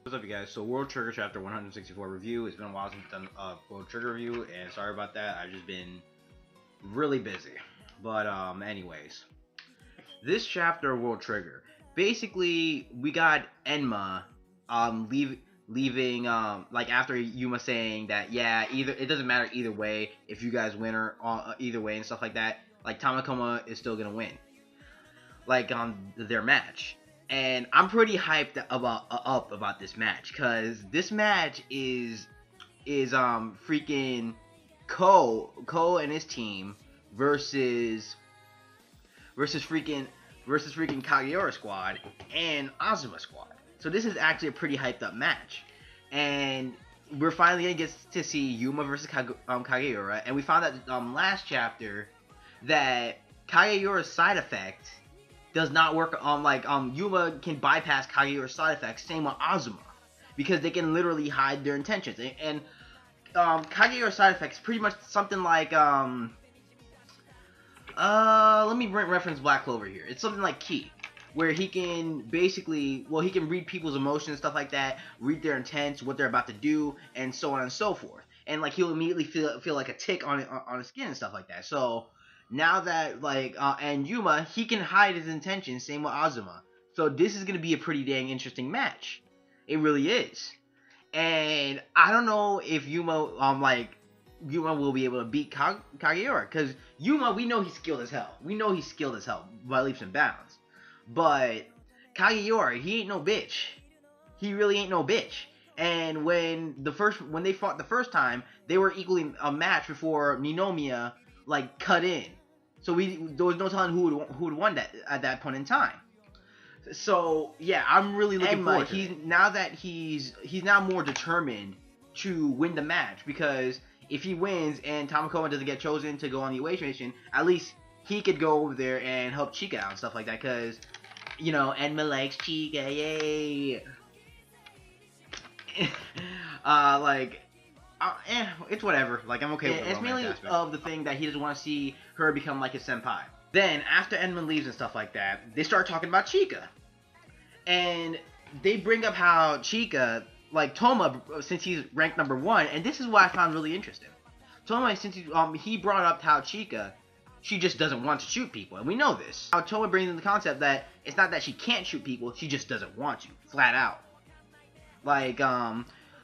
What's up, you guys? So, World Trigger Chapter 164 review. It's been a while since we've done a World Trigger review, and sorry about that. I've just been really busy. But, anyways. This chapter of World Trigger, basically, we got Enma, leaving, like, after Yuma saying that, yeah, it doesn't matter either way, if you guys win or, either way and stuff like that, like, Tamakoma is still gonna win. Like, their match. And I'm pretty hyped about this match, cause this match is freaking Ko and his team versus freaking Kageura squad and Osamu squad. So this is actually a pretty hyped up match, and we're finally gonna get to see Yuma versus Kageura. And we found out last chapter that Kageura's side effect does not work Yuma can bypass Kageura's side effects, same with Osamu, because they can literally hide their intentions. And Kageura's side effects pretty much something like let me reference Black Clover here. It's something like Ki, where he can basically, he can read people's emotions, stuff like that, read their intents, what they're about to do, and so on and so forth. And like he'll immediately feel like a tick on his skin and stuff like that. So now that and Yuma, he can hide his intentions, same with Osamu. So this is gonna be a pretty dang interesting match. It really is. And I don't know if Yuma will be able to beat Kageura, because Yuma, we know he's skilled as hell. We know he's skilled as hell by leaps and bounds. But Kageura, he ain't no bitch. He really ain't no bitch. And when they fought the first time, they were equally a match before Ninomiya cut in. So there was no telling who would won that at that point in time. So yeah, I'm really looking forward to it. Now that he's now more determined to win the match, because if he wins and Tamakoma doesn't get chosen to go on the away mission, at least he could go over there and help Chika out and stuff like that, because Enma likes Chika, yay. It's whatever. I'm okay with it. It's mainly of the thing that he doesn't want to see her become like his senpai. Then, after Enma leaves and stuff like that, they start talking about Chika. And they bring up how Chika, Toma, since he's ranked number 1, and this is what I found really interesting. Toma, since he brought up how Chika, she just doesn't want to shoot people, and we know this. How Toma brings in the concept that it's not that she can't shoot people, she just doesn't want to, flat out.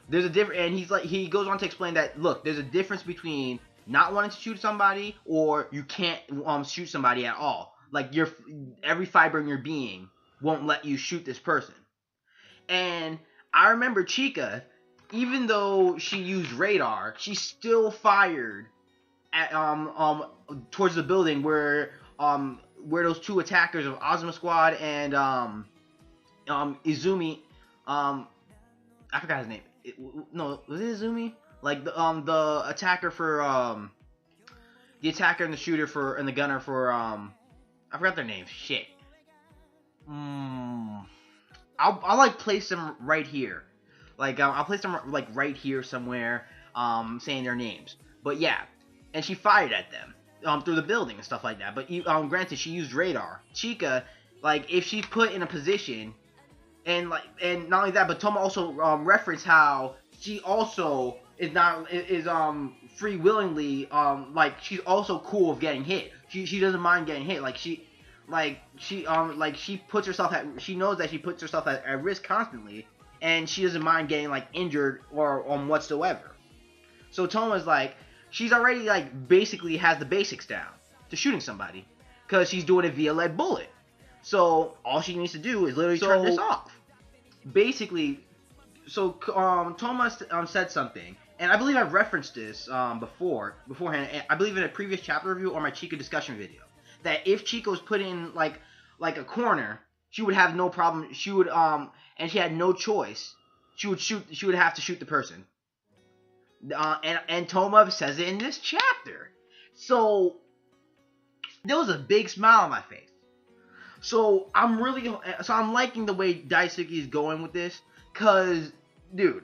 There's a difference, and he goes on to explain that, look, there's a difference between not wanting to shoot somebody or you can't shoot somebody at all. Every fiber in your being won't let you shoot this person. And I remember Chika, even though she used radar, she still fired at towards the building where those two attackers of Osamu Squad and Izumi, I forgot his name. No, was it Izumi? The attacker for the attacker and the shooter for and the gunner for I forgot their names. Shit. I'll place them right here. I'll place them right here somewhere. Saying their names. But yeah, and she fired at them through the building and stuff like that. But granted, she used radar. Chika, if she's put in a position. And not only that, but Toma also referenced how she also is free willingly she's also cool with getting hit. She doesn't mind getting hit. She puts herself she knows that she puts herself at risk constantly, and she doesn't mind getting injured or whatsoever. So Toma's she's already basically has the basics down to shooting somebody, because she's doing it via lead bullet. So all she needs to do is literally turn this off. Basically, Toma said something, and I believe I've referenced this beforehand. I believe in a previous chapter review or my Chika discussion video, that if Chika was put in a corner, she would have no problem. She would and she had no choice. She would have to shoot the person. And Toma says it in this chapter. So there was a big smile on my face. So I'm liking the way Daisuke is going with this, cause dude,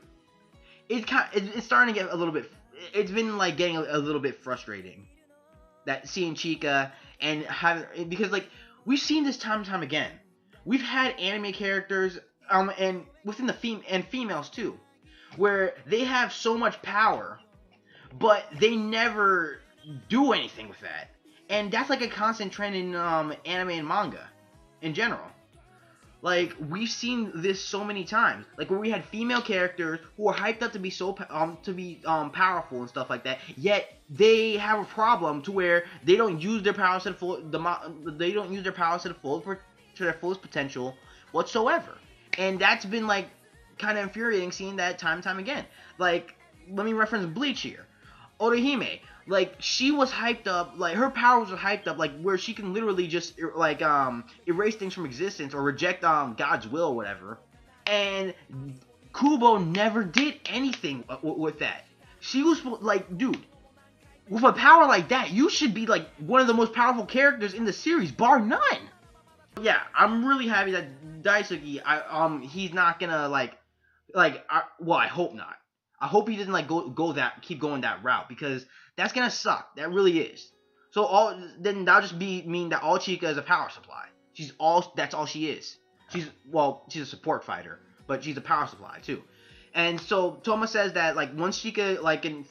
it's starting to get a little bit. It's been getting a little bit frustrating that seeing Chika and having, because we've seen this time and time again. We've had anime characters and within the females too, where they have so much power, but they never do anything with that. And that's like a constant trend in anime and manga in general. Like, we've seen this so many times, like where we had female characters who are hyped up to be powerful and stuff like that, yet they have a problem to where they don't use their powers to the full, they don't use their powers to the full, to their fullest potential whatsoever. And that's been like kind of infuriating, seeing that time and time again. Like, let me reference Bleach here. Orihime, like, she was hyped up, like, her powers were hyped up, like, where she can literally just, like, erase things from existence or reject, God's will or whatever. And Kubo never did anything with that. She was, like, dude, with a power like that, you should be, like, one of the most powerful characters in the series, bar none. Yeah, I'm really happy that Daisuke, he's not gonna, well, I hope not. I hope he doesn't, like, keep going that route, because that's gonna suck. That really is. So then that'll just mean that all Chika is a power supply. That's all she is. She's a support fighter, but she's a power supply too. And so Toma says that, like, once Chika, like, can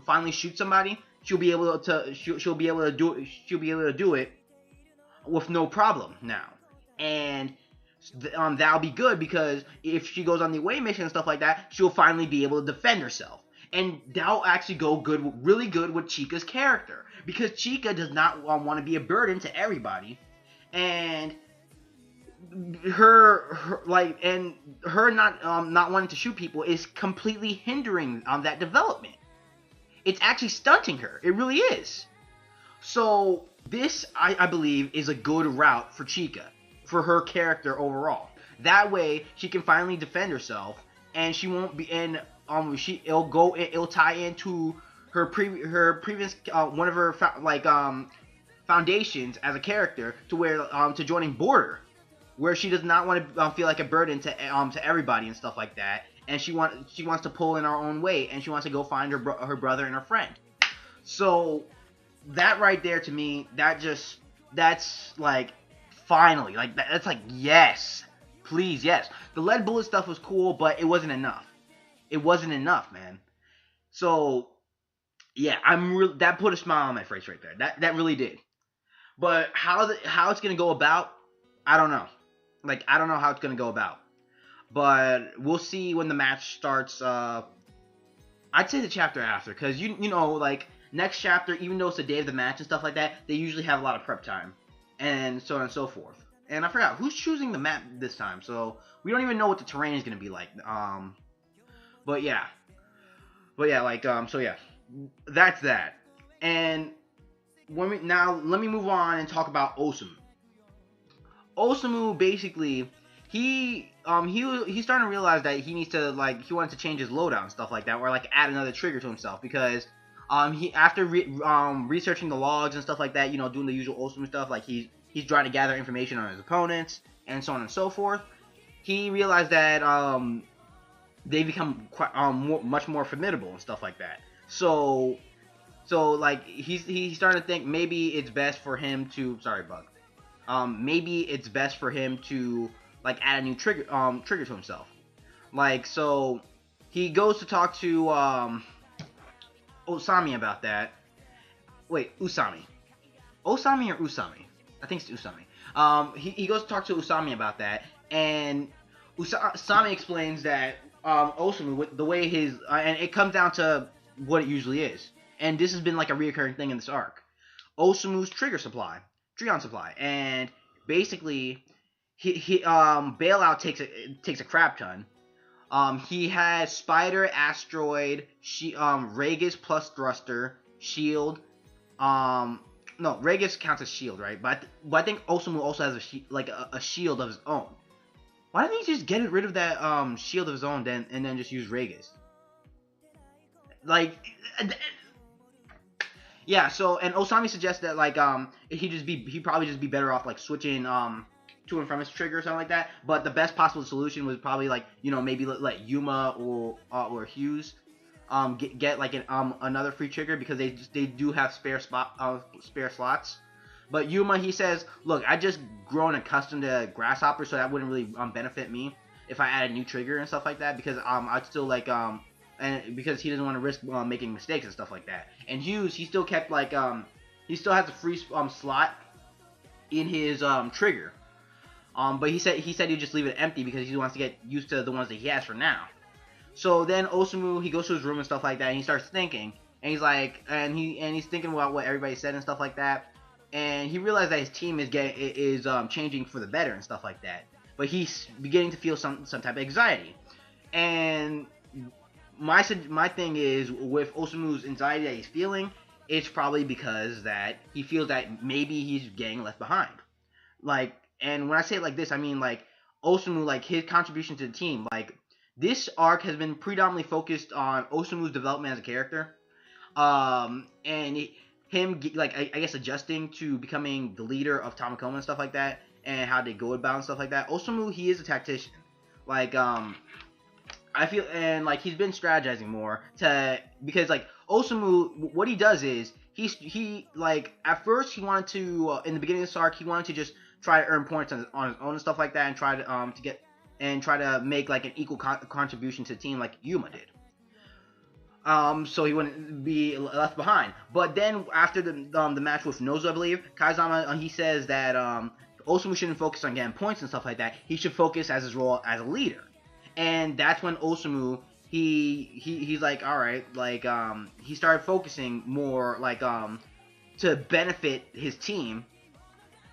finally shoot somebody, she'll be able to do it with no problem now. And that'll be good, because if she goes on the away mission and stuff like that, she'll finally be able to defend herself. And that'll actually go really good with Chika's character, because Chika does not want to be a burden to everybody, and her not wanting to shoot people is completely hindering that development. It's actually stunting her. It really is. So this, I believe, is a good route for Chika, for her character overall. That way, she can finally defend herself, and she won't be in. It'll tie into her previous one of her foundations as a character, to where to joining Border, where she does not want to feel like a burden to everybody and stuff like that, and she wants to pull in her own weight, and she wants to go find her brother and her friend. So that right there, to me, that's like, finally, like, that's like, yes, please, yes. The lead bullet stuff was cool, but it wasn't enough. It wasn't enough, man. So yeah, that put a smile on my face right there. That really did. But how it's gonna go about, I don't know. Like, I don't know how it's gonna go about. But we'll see when the match starts. I'd say the chapter after, because you know, like, next chapter, even though it's the day of the match and stuff like that, they usually have a lot of prep time, and so on and so forth. And I forgot who's choosing the map this time, so we don't even know what the terrain is gonna be like. But yeah, so yeah, that's that. And let me move on and talk about Osamu. Osamu, basically, he's starting to realize that he needs to, like, he wants to change his loadout and stuff like that, or like add another trigger to himself, because after researching the logs and stuff like that, you know, doing the usual Osamu stuff, like he's trying to gather information on his opponents and so on and so forth. He realized that they become much more formidable and stuff like that. So like, he's starting to think maybe it's best for him to, sorry, Bug. Maybe it's best for him to, like, add a new trigger to himself. Like, so he goes to talk to Osami about that. Wait, Usami. Osami or Usami? I think it's Usami. He goes to talk to Usami about that, and Usami explains that Osamu, with the way and it comes down to what it usually is, and this has been like a reoccurring thing in this arc. Osamu's Trion supply, and basically Bailout takes a crap ton. He has Spider, Asteroid, Regis plus Thruster, Shield. No, Regis counts as Shield, right? But I think Osamu also has a shield of his own. Why didn't he just get rid of that shield of his own and then just use Regis? Like, yeah. So, and Osami suggests that, like, he'd probably just be better off, like, switching to and from his trigger or something like that. But the best possible solution was probably, like, you know, maybe let Yuma or Hughes get like another free trigger, because they do have spare slots. But Yuma, he says, look, I just grown accustomed to grasshoppers, so that wouldn't really benefit me if I add a new trigger and stuff like that, because I'd still like and because he doesn't want to risk making mistakes and stuff like that. And Hughes, he still kept like he still has a free slot in his trigger. But he said he'd just leave it empty because he wants to get used to the ones that he has for now. So then Osamu, he goes to his room and stuff like that, and he starts thinking, and he's like, he's thinking about what everybody said and stuff like that, and he realized that his team is changing for the better and stuff like that. But he's beginning to feel some type of anxiety, and my thing is with Osamu's anxiety that he's feeling, it's probably because that he feels that maybe he's getting left behind. Like, and when I say it like this, I mean like Osamu, like his contribution to the team, like this arc has been predominantly focused on Osamu's development as a character, and him like I guess adjusting to becoming the leader of Tamakoma and stuff like that, and how they go about and stuff like that. Osamu, he is a tactician, like I feel, and like he's been strategizing more because like Osamu, what he does is he like at first he wanted to in the beginning of this arc he wanted to just try to earn points on his own and stuff like that, and try to make like an equal contribution to the team like Yuma did. So he wouldn't be left behind. But then after the match with Nozo, I believe, Kaizama, he says that Osamu shouldn't focus on getting points and stuff like that. He should focus as his role as a leader. And that's when Osamu, he's like, all right, like he started focusing more like to benefit his team.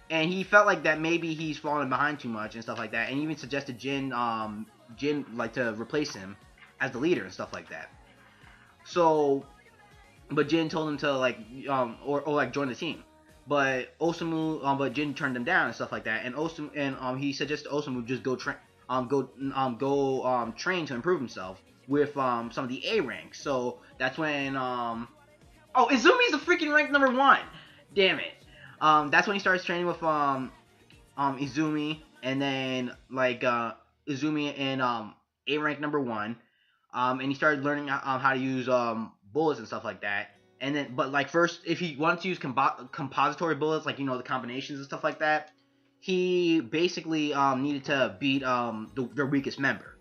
And he felt like that maybe he's falling behind too much and stuff like that. And even suggested Jin like to replace him as the leader and stuff like that. So, but Jin told him to like or like join the team. But Osamu, but Jin turned him down and stuff like that. And Osamu, and he suggested Osamu just go train to improve himself with some of the A ranks. So that's when oh, Izumi's the freaking rank number 1. Damn it. That's when he starts training with Izumi, and then like Izumi in A rank number 1. And he started learning how to use bullets and stuff like that. And then, but like first, if he wanted to use compository bullets, like the combinations and stuff like that, he basically needed to beat their weakest member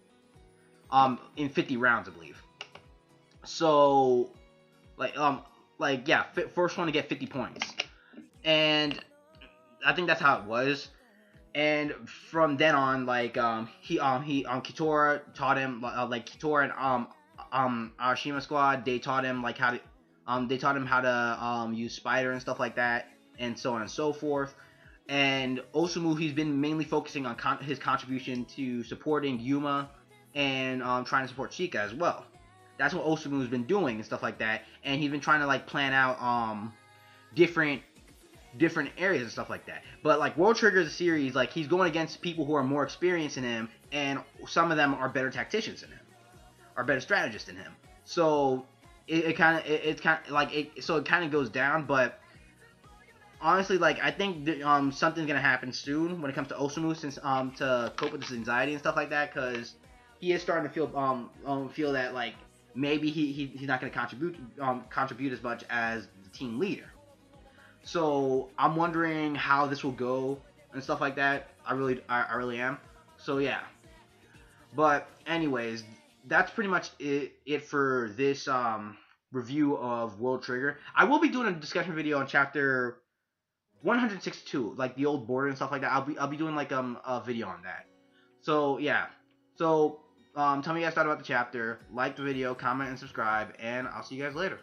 in 50 rounds, I believe. So like yeah, first one to get 50 points, and I think that's how it was. And from then on, like Kitora taught him like Kitora and Arashima Squad, they taught him like how to use Spider and stuff like that, and so on and so forth. And Osamu, he's been mainly focusing on his contribution to supporting Yuma and trying to support Chika as well. That's what Osamu's been doing and stuff like that. And he's been trying to like plan out different areas and stuff like that. But like World Trigger is a series, like he's going against people who are more experienced than him, and some of them are better tacticians than him, are better strategists than him. So it kind of goes down. But honestly, like I think something's gonna happen soon when it comes to Osamu, since to cope with this anxiety and stuff like that, because he is starting to feel that like maybe he's not gonna contribute as much as the team leader. So I'm wondering how this will go and stuff like that. I really am. So yeah. But anyways, that's pretty much it for this review of World Trigger. I will be doing a discussion video on chapter 162, like the old border and stuff like that. I'll be doing like a video on that. So yeah. So tell me you guys thought about the chapter. Like the video, comment, and subscribe, and I'll see you guys later.